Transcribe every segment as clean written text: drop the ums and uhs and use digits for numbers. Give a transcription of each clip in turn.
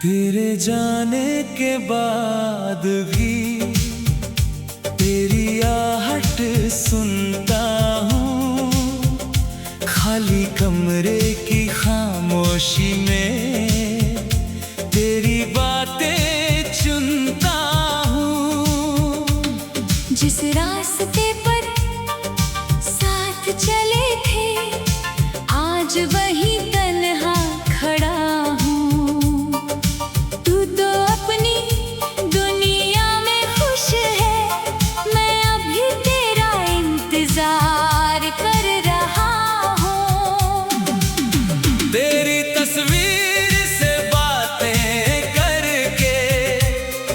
तेरे जाने के बाद भी तेरी आहट सुनता हूँ। खाली कमरे की खामोशी में तेरी बातें चुनता हूँ। जिस रास्ते पर साथ चले थे आज वही तन्हा खड़ा हूँ। तू तो अपनी दुनिया में खुश है, मैं अभी तेरा इंतजार कर रहा हूँ। तेरी तस्वीर से बातें करके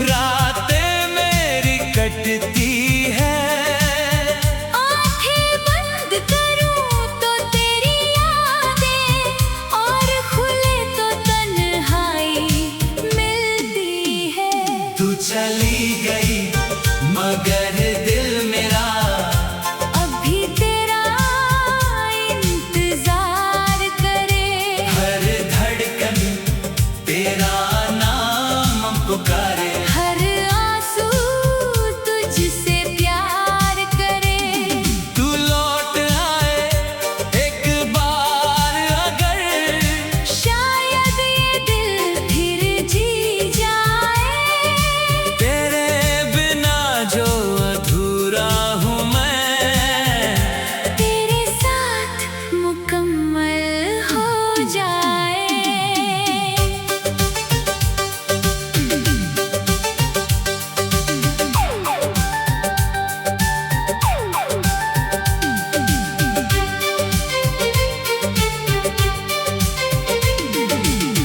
रातें मेरी कटती है। आंखें बंद करूं तो तेरी यादें, और खुले तो तन्हाई मिलती है। तू चली गई मगर दिल मेरा अभी तेरा इंतजार करे। हर धड़कन तेरा नाम पुकारे। हर आंसू तुझसे प्यार करे। तू लौट आए एक बार अगर, शायद ये दिल फिर जी जाए। तेरे बिना जो अधूरा हूँ मैं, तेरे साथ मुकम्मल हो जाए।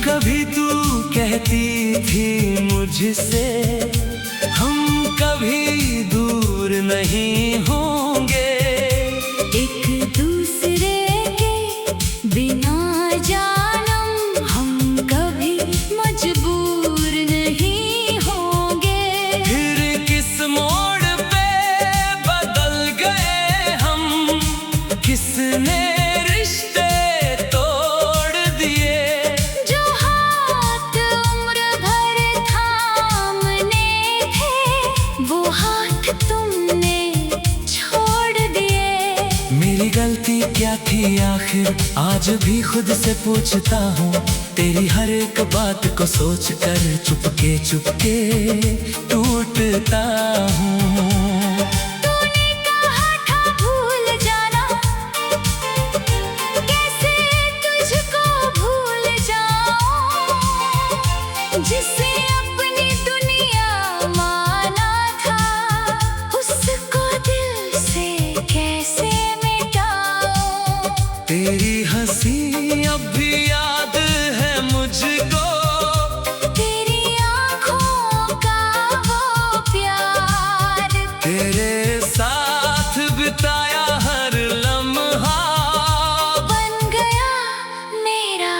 कभी तू कहती थी मुझसे हम कभी दूर नहीं होंगे। एक दूसरे के बिना जानम हम कभी मजबूर नहीं होंगे। फिर किस मोड़ पे बदल गए हम, किसने रिश्ते तोड़ दिए। जो हाथ उम्र भर थामने थे वो हाथ तुमने छोड़ दिए। मेरी गलती क्या थी आखिर आज भी खुद से पूछता हूँ। तेरी हर एक बात को सोच कर चुपके चुपके टूटता हूँ। तूने कहा था भूल जाना, कैसे तुझको भूल जाऊं। जिसे अपनी दुनिया माना था उसको दिल से कैसे मिटाऊं। तेरी हंसी अब भी याद है मुझको, तेरी आँखों का वो प्यार। तेरे साथ बिताया हर लम्हा बन गया मेरा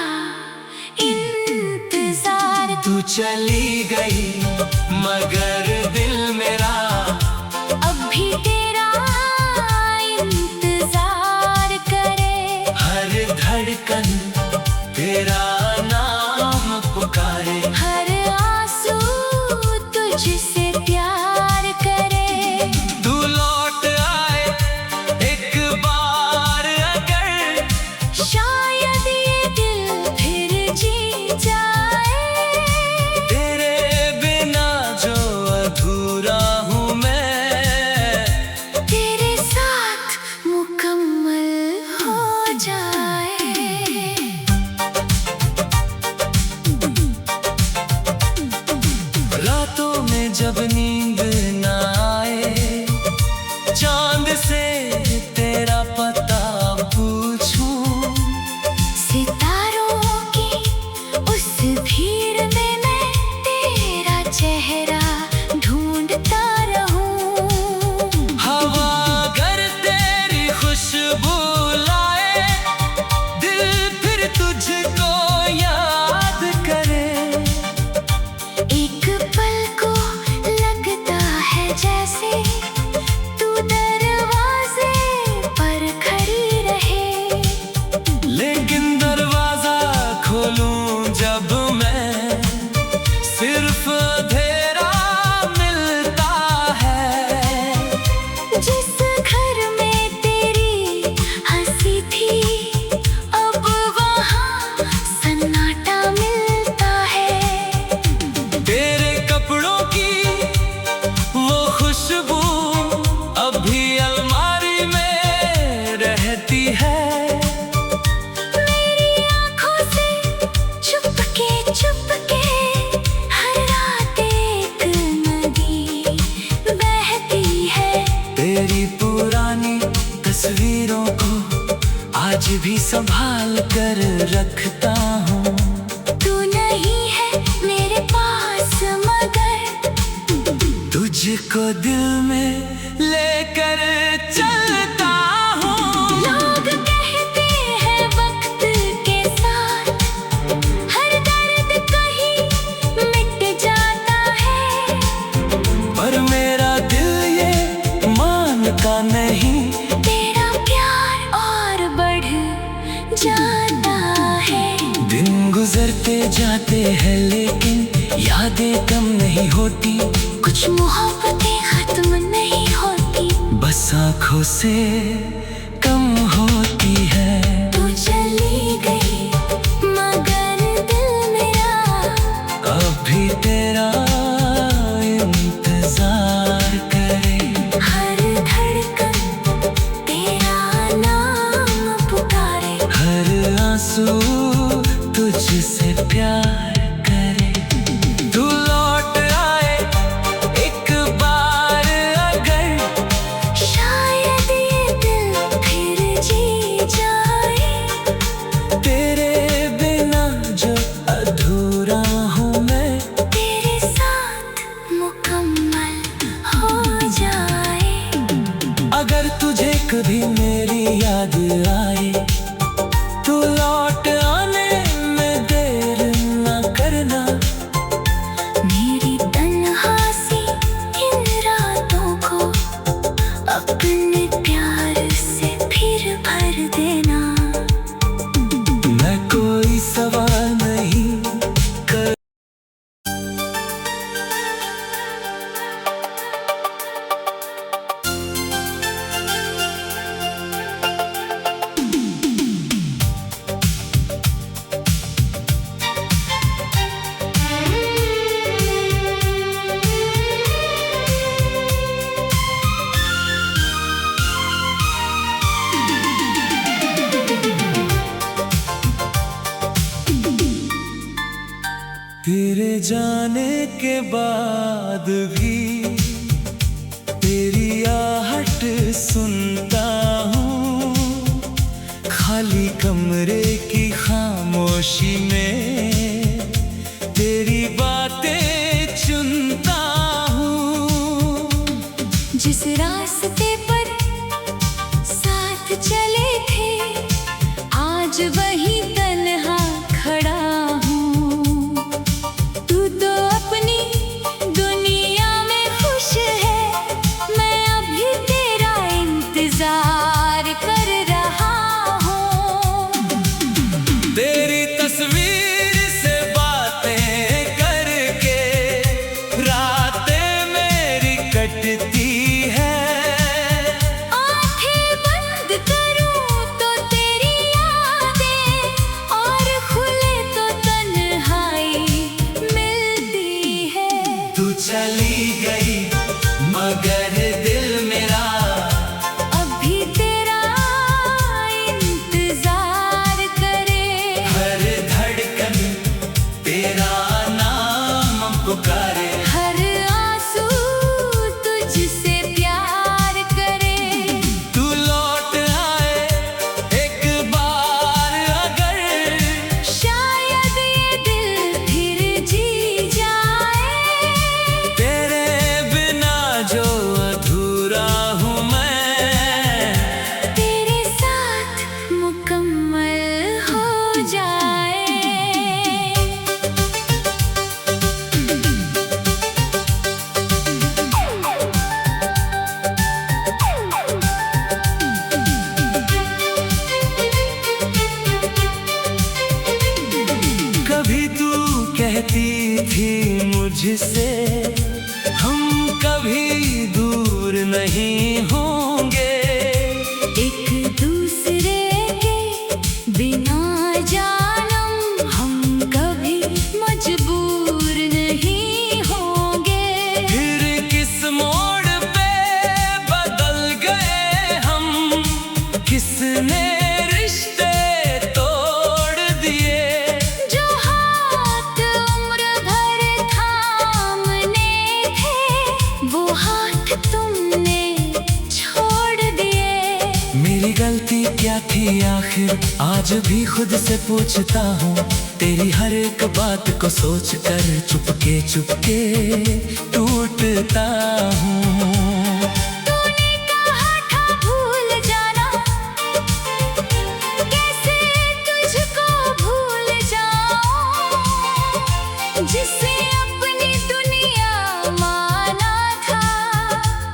इंतजार। तू चली गई मगर दिल मेरा अभी तेरा इंतजार करे। हर धड़कन तेरा नाम पुकारे। हर आंसू तुझसे प्यार करे। तू लौट आए एक बार अगर, शायद ये दिल फिर जी जाए। तेरे बिना जो अधूरा हूँ मैं, तेरे साथ मुकम्मल हो जाए। रातों में जब नींद न आए, चांद से तेरा पता पूछूं। सितारों की उस भीड़ में मैं तेरा चेहरा ढूंढता रहूं। हवा अगर तेरी खुशबू लाए, दिल फिर तुझको याद करे। एक पल को लगता रखता हूँ। तू नहीं है मेरे पास मगर तुझको दिल में लेकर चलता हूँ। लोग कहते हैं वक्त के साथ हर दर्द कहीं मिट जाता है, पर मेरा दिल ये मानता नहीं। तेरा प्यार और बढ़ जाता है। दिन गुजरते जाते हैं लेकिन यादें कम नहीं होती। कुछ मोहब्बतें खत्म नहीं होती, बस आँखों से कम होती है। तू चली गई मगर दिल मेरा अभी तेरा इंतजार करे। हर धड़कन तेरा नाम पुकारे। हर आंसू तुझसे प्यार करे। तू लौट आए एक बार अगर, शायद ये दिल फिर जी जाए। तेरे बिना जो अधूरा हूँ मैं, तेरे साथ मुकम्मल हो जाए। अगर तुझे कभी मेरी याद आए तो लौट आने में देर न करना। मेरी तन्हासी इन रातों को अपने प्यार से फिर भर देना। मैं कोई सवाल नहीं कर तेरे जाने के बाद भी तेरी आहट सुनता हूँ। खाली कमरे की खामोशी में तेरी बातें चुनता हूँ। जिस रास्ते पर साथ चले थे आज वही तन्हा खड़ा हूँ। तू तो अपनी दुनिया में खुश है, मैं अभी तेरा इंतजार कर रहा हूँ। तेरी तस्वीर से बातें करके रातें मेरी कटती है। आंखें बंद करूं तो तेरी यादें और खुले तो तन्हाई मिलती है। तू चली गई मगर दिल मेरा अभी तेरा इंतजार करे। हर धड़कन तेरा नाम पुकारे। हर आंसू तुझसे प्यार करे। तू लौट आए एक बार अगर, शायद ये दिल फिर जी जाए। तेरे बिना जो अधूरा हूँ मैं, तेरे साथ मुकम्मल हो जाए। कभी तू कहती थी मुझसे हम कभी दूर नहीं होंगे। एक दूसरे के बिना जानम हम कभी मजबूर नहीं होंगे। फिर किस मोड़ पे बदल गए हम, किसने रिश्ते तोड़ दिए। जो हाथ उम्र भर थामने थे वो हाथ तुमने थी आखिर आज भी खुद से पूछता हूँ। तेरी हर एक बात को सोच कर चुपके चुपके टूटता हूँ। तूने कहा था भूल जाना, कैसे तुझको भूल जाऊं। जिसे अपनी दुनिया माना था,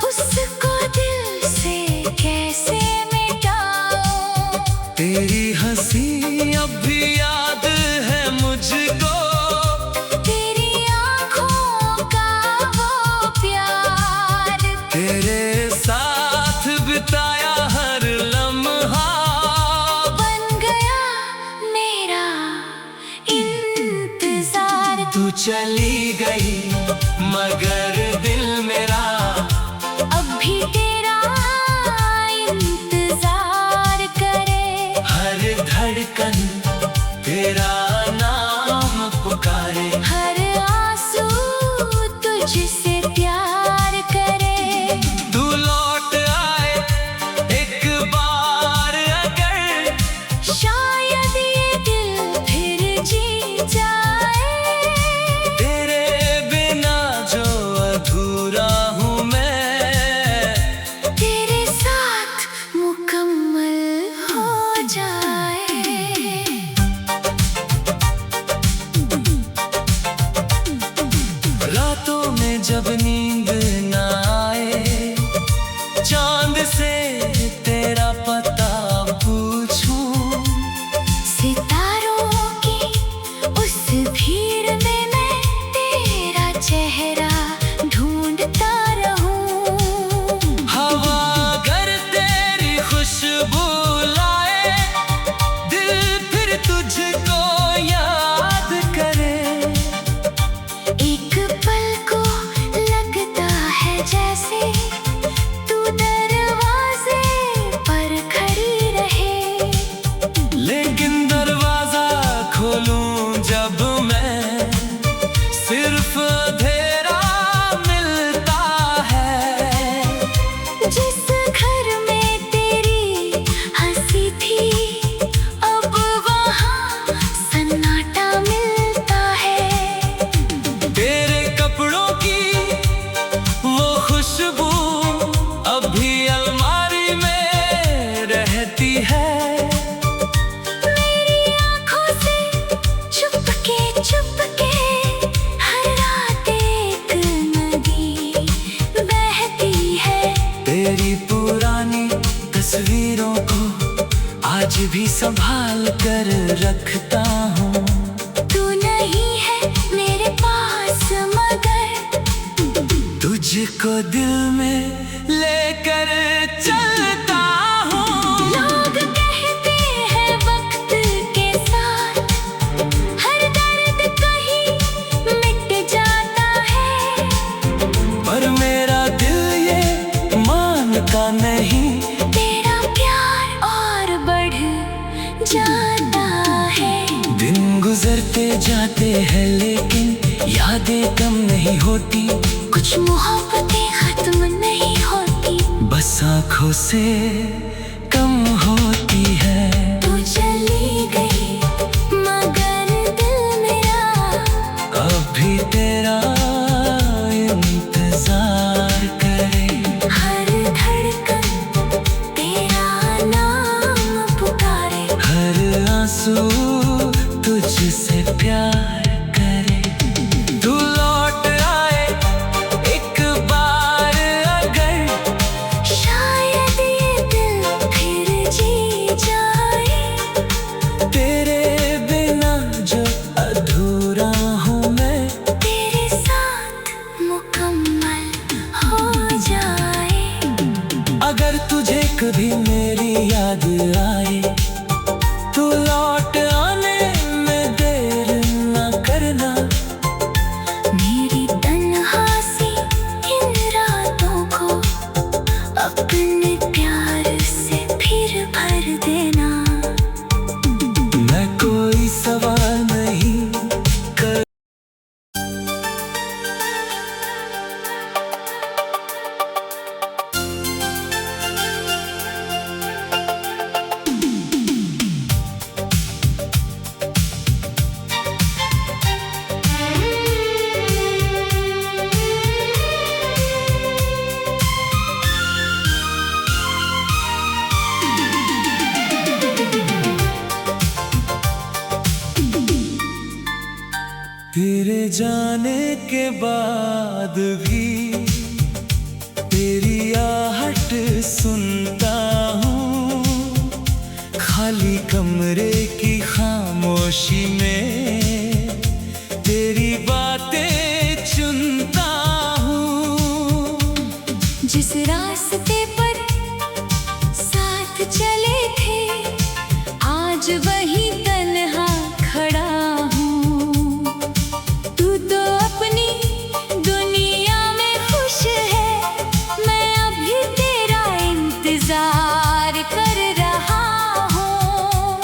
उसको दिल से कैसे मिटाऊं। तेरी हंसी अब भी याद है मुझको, तेरी आँखों का वो प्यार, तेरे साथ बिताया हर लम्हा बन गया मेरा इंतजार। तू चली गई मगर दिल मेरा अब भी तेरा इंतजार करे। हर धड़कन तेरा नाम पुकारे। हर आंसू तुझसे प्यार करे। तू लौट आए एक बार अगर, शायद ये दिल फिर जी जाए। तेरे बिना जो अधूरा हूँ मैं, तेरे साथ मुकम्मल हो जाए। रातों में जब नींद न आए, चांद से तेरा पता पूछूं। सितारों की उस भीड़ में मैं तेरा चेहरा ढूंढता रहूं। हवा अगर तेरी खुशबू लाए, दिल फिर तुझको याद करे। एक पल को लगता है जैसे तू दरवाजे पर खड़ी रहे। लेकिन दरवाजा खोलूं जब मैं, सिर्फ अंधेरा मिलता है। जिस घर में तेरी हंसी थी, अब वहाँ सन्नाटा मिलता है। तेरे कपड़ों की वो खुशबू अब भी अलमारी में रहती है। मेरी आँखों से चुपके चुपके हर रात एक नदी बहती है। तेरी पुरानी तस्वीरों को आज भी संभाल कर रखता हूँ। तू नहीं है मेरे पास मगर तुझको दिल में लेकर चलता हूँ। लोग कहते हैं वक्त के साथ हर दर्द कहीं मिट जाता है। पर मेरा दिल ये मानता नहीं। तेरा प्यार और बढ़ जाता है। दिन गुजरते जाते हैं लेकिन यादें कम नहीं होती। कुछ मोहब्बतें खत्म नहीं होती, बस आँखों से कम होती है। तू चली गई मगर दिल मेरा अब भी तेरा इंतजार करे। हर धड़कन तेरा नाम पुकारे। हर आंसू तुझसे प्यार करे। तू लौट आए एक बार अगर, शायद ये दिल फिर जी जाए। जाने के बाद भी तेरी आहट सुनता हूँ। खाली कमरे की खामोशी में तेरी बातें चुनता हूँ। जिस रास्ते पर साथ चले थे आज वही तन्हा खड़ा हूँ। तू तो अपनी दुनिया में खुश है, मैं अभी तेरा इंतजार कर रहा हूँ।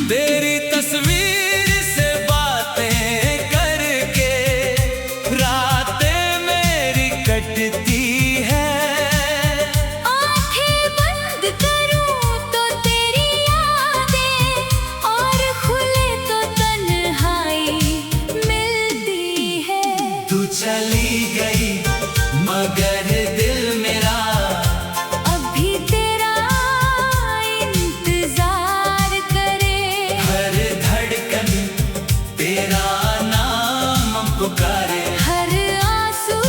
तेरी तस्वीर से बातें करके रातें मेरी कटती है। आंखें बंद करूं तो तेरी यादें, और खुले तो तन्हाई मिलती है। तू चली गई मगर दिल मेरा अभी तेरा इंतजार करे। हर धड़कन तेरा नाम पुकारे। हर आंसू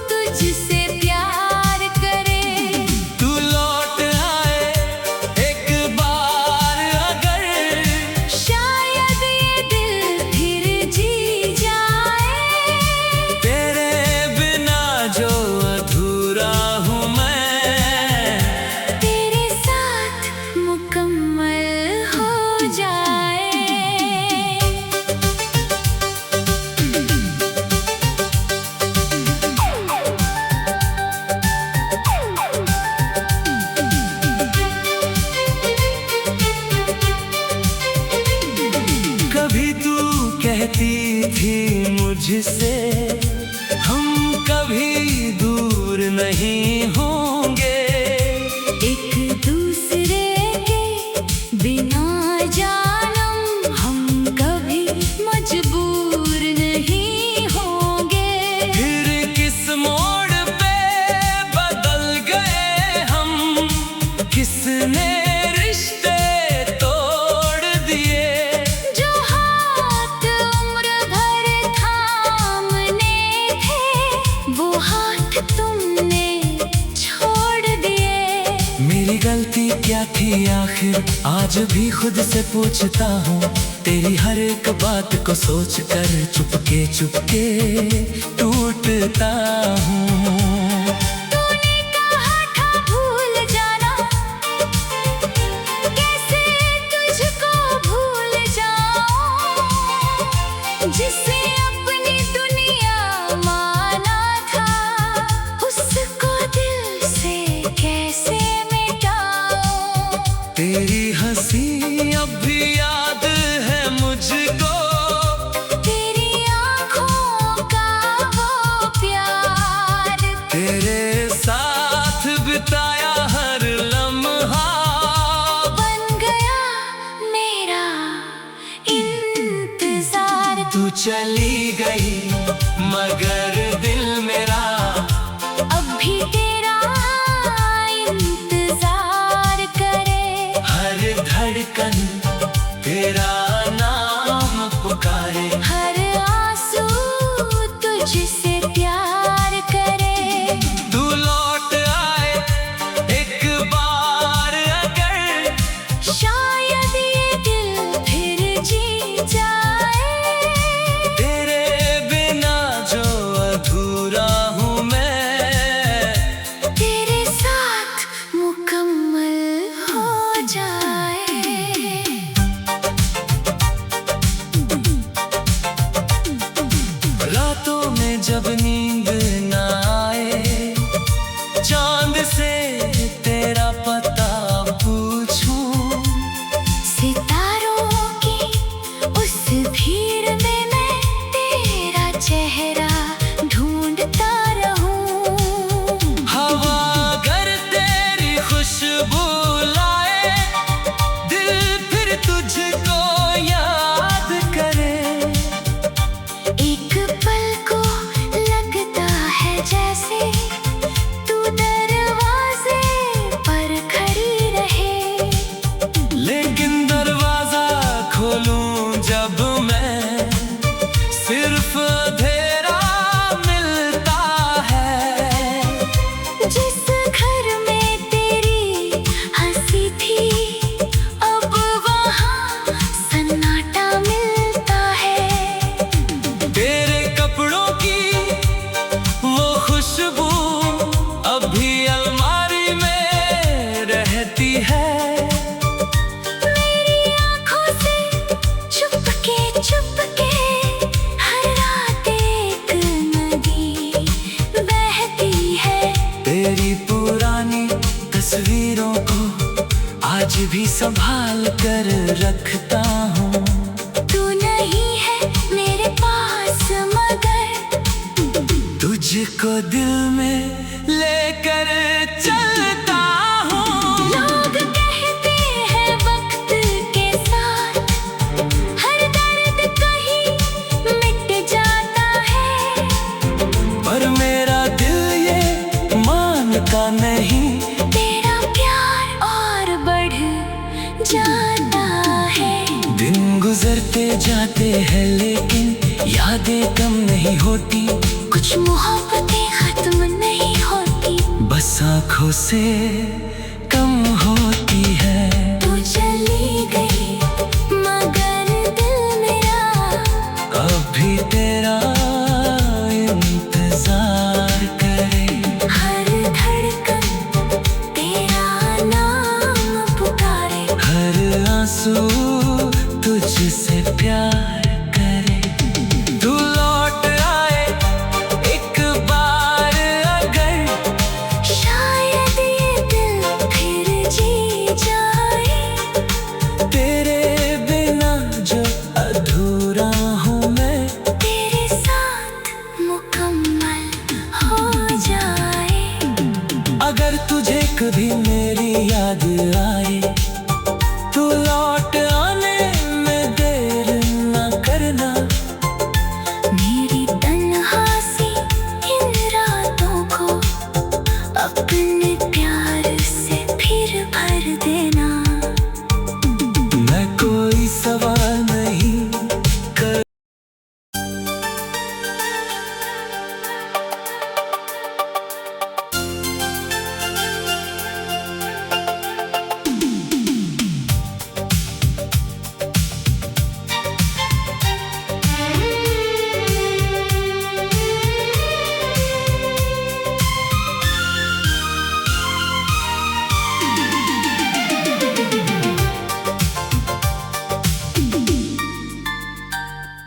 तुझसे प्यार करे। तू लौट आए एक बार अगर, शायद ये दिल फिर जी जाए। तेरे बिना जो अधूरा हूँ मैं, तेरे साथ मुकम्मल हो जाए। कभी तू कहती थी मुझसे हम कभी दूर नहीं होंगे। एक दूसरे के बिना जानम हम कभी मजबूर नहीं होंगे। फिर किस मोड़ पे बदल गए हम, किसने रिश्ते तोड़ दिए। जो हाथ उम्र भर थामने थे वो हाथ तुमने छोड़ दिए। मेरी गलती क्या थी आखिर आज भी खुद से पूछता हूँ। तेरी हर एक बात को सोच कर चुपके चुपके टूटता हूँ। तूने कहा था भूल जाना, कैसे तुझको भूल जाऊं। जिसे अपनी दुनिया माना था उसको दिल से कैसे मिटाऊं। तेरी हंसी अब भी याद है मुझको, तेरी आँखों का वो प्यार। तेरे साथ बिताया हर लम्हा बन गया मेरा इंतजार। तू चली गई मगर दिल मेरा अभी तेरा इंतजार करे। हर धड़कन तेरा नाम पुकारे। हर आंसू तुझसे प्यार करे। तू लौट आए एक बार अगर, शायद ये दिल फिर जी जाए। तेरे बिना जो अधूरा हूँ मैं, तेरे साथ मुकम्मल हो जाए। रातों में जब नींद न आए, चांद से तेरा पता पूछूं। सितारों की उस भीड़ में मैं तेरा चेहरा ढूंढता रहूं। हवा अगर तेरी खुशबू लाए, दिल फिर तुझको याद करे। एक पल को लगता है जैसे तू दरवाजे पर खड़ी रहे। लेकिन दरवाजा खोलूं जब मैं, सिर्फ संभाल कर रखता हूँ। तू नहीं है मेरे पास मगर तुझको दिल में लेकर चलता हूँ। लोग कहते हैं वक्त के साथ हर दर्द कहीं मिट जाता है, पर मेरा दिल ये मानता नहीं। तेरा प्यार और बढ़ जाता है। दिन गुजरते जाते हैं लेकिन यादें कम नहीं होती। कुछ मोहब्बतें खत्म नहीं होती, बस आँखों से कम होती है। तू चली गई मगर दिल मेरा अभी तेरा इंतजार करे। हर धड़कन तेरा नाम पुकारे, हर आंसू तुझसे प्यार करे। तू लौट आए एक बार अगर, शायद ये दिल फिर जी जाए। तेरे बिना जो अधूरा हूँ मैं, तेरे साथ मुकम्मल हो जाए। अगर तुझे कभी मेरी याद आए तो लौट आने में देर न करना। मेरी तन्हासी इन रातों को अपने प्यार से फिर भर देना। मैं कोई सवाल नहीं कर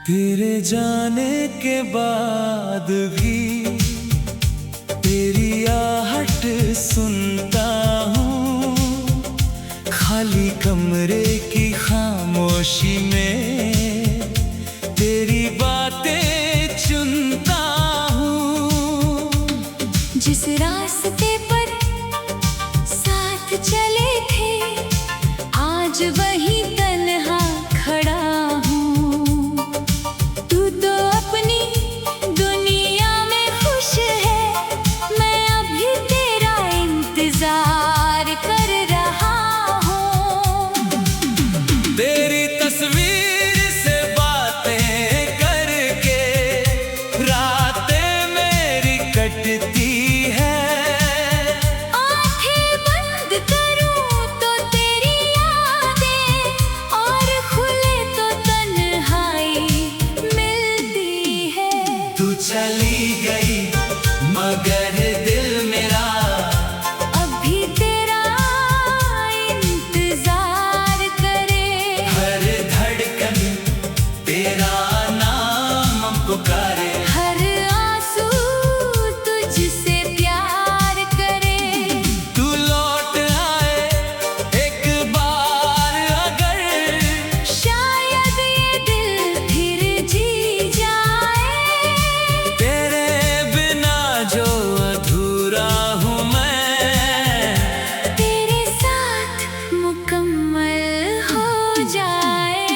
तेरे जाने के बाद भी तेरी आहट सुनता हूँ। खाली कमरे की खामोशी में तेरी बातें चुनता हूँ। जिस रास्ते पर साथ चले थे आज वही तन्हा खड़ा हूँ। तू तो अपनी दुनिया में खुश है, मैं अभी तेरा इंतजार कर रहा हूँ। तेरी तस्वीर से बातें करके रातें मेरी कटती है। आंखें बंद करूं तो तेरी यादें और खुले तो तन्हाई मिलती है। तू चली गई मगर दिल मेरा अभी तेरा इंतजार करे। हर धड़कन तेरा नाम पुकारे। हर आंसू तुझसे प्यार करे। तू लौट आए एक बार अगर, शायद ये दिल फिर जी जाए। तेरे बिना जो अधूरा हूँ मैं, तेरे साथ मुकम्मल हो जाए।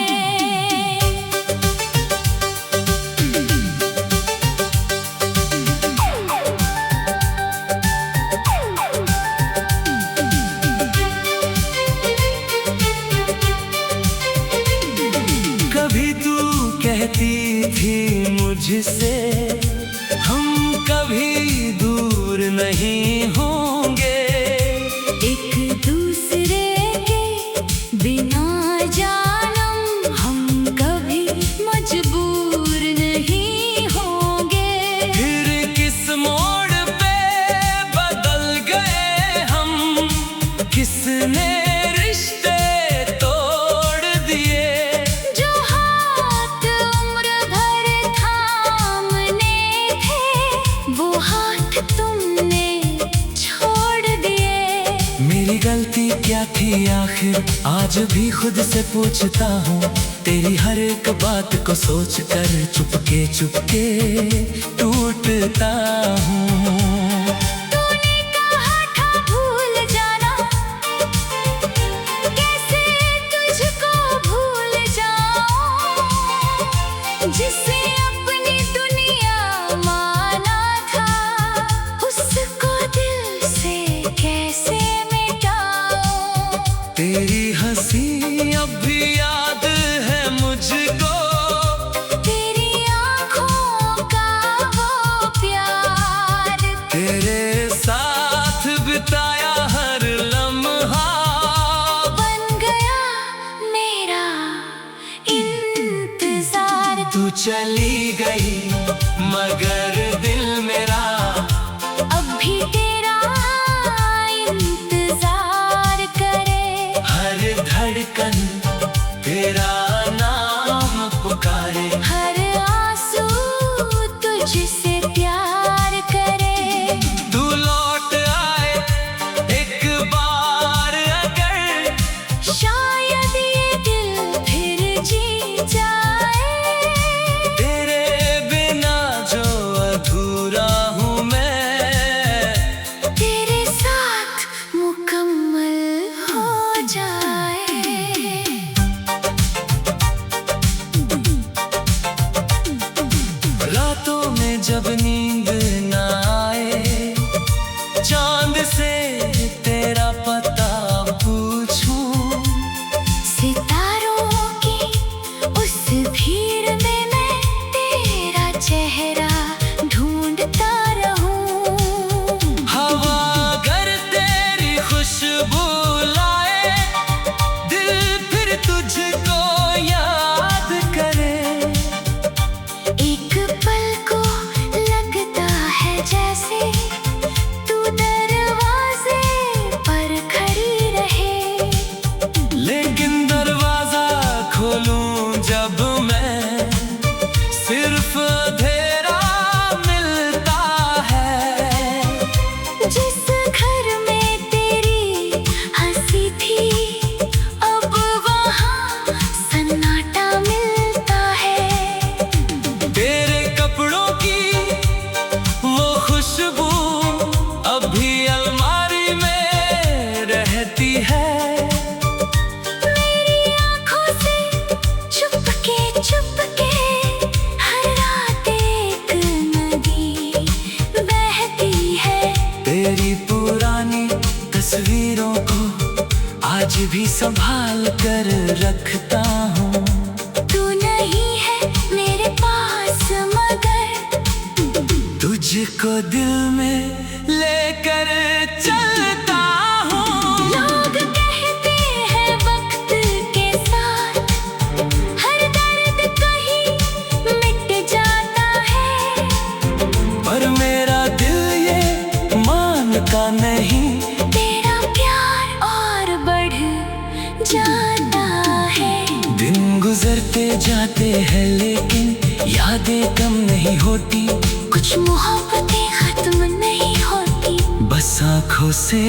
कभी तू कहती थी मुझसे हम कभी दूर नहीं होंगे। एक दूसरे के बिना जानम हम कभी मजबूर नहीं होंगे। फिर किस मोड़ पे बदल गए हम, किसने रिश्ते तोड़ दिए। जो हाथ उम्र भर थामने थे वो हाथ तुमने क्या थी आखिर आज भी खुद से पूछता हूँ। तेरी हर एक बात को सोच कर चुपके चुपके टूटता हूँ। तूने कहा था भूल जाना, कैसे तुझको भूल जाऊं, जिसे अपनी दुनिया माना था, उसको दिल से कैसे मिटाऊं। तेरी हंसी अब भी याद है मुझको, तेरी आँखों का वो प्यार, तेरे साथ बिताया हर लम्हा बन गया मेरा इंतजार। तू चली गई मगर दिल मेरा अब भी तेरा इंतजार करे। हर धड़कन तेरा नाम पुकारे। हर आंसू तुझसे प्यार करे। तू लौट आए एक बार अगर, शायद ये दिल फिर जी जाए। तेरे बिना जो अधूरा हूँ मैं, तेरे साथ मुकम्मल हो जाए। रातों में जब नींद न आए, चांद से तेरा पता पूछूं। सितारों की उस भीड़ में मैं तेरा चेहरा ढूंढता रहूं। हवा अगर तेरी खुशबू लाए, दिल फिर तुझको याद करे। एक पल को लगता है जैसे तू दरवाजे पर खड़ी रहे, लेकिन दरवाजा खोलूं जब मैं, सिर्फ अंधेरा मिलता है। जिस घर में तेरी हंसी थी, अब वहाँ सन्नाटा मिलता है। तेरे कपड़ों की वो खुशबू अब भी अलमारी में रहती है। मेरी आँखों से चुपके चुपके हर रात एक नदी बहती है। तेरी पुरानी तस्वीरों को आज भी संभाल कर रखता हूँ। तू नहीं है मेरे पास मगर तुझको दिल में लेकर चलता हूँ। लोग कहते हैं वक्त के साथ हर दर्द कहीं मिट जाता है, पर मेरा दिल ये मानता नहीं। तेरा प्यार और बढ़ जाता है। दिन गुजरते जाते हैं लेकिन यादें कम नहीं होती। कुछ मोहब्बतें खत्म नहीं होती, बस आँखों से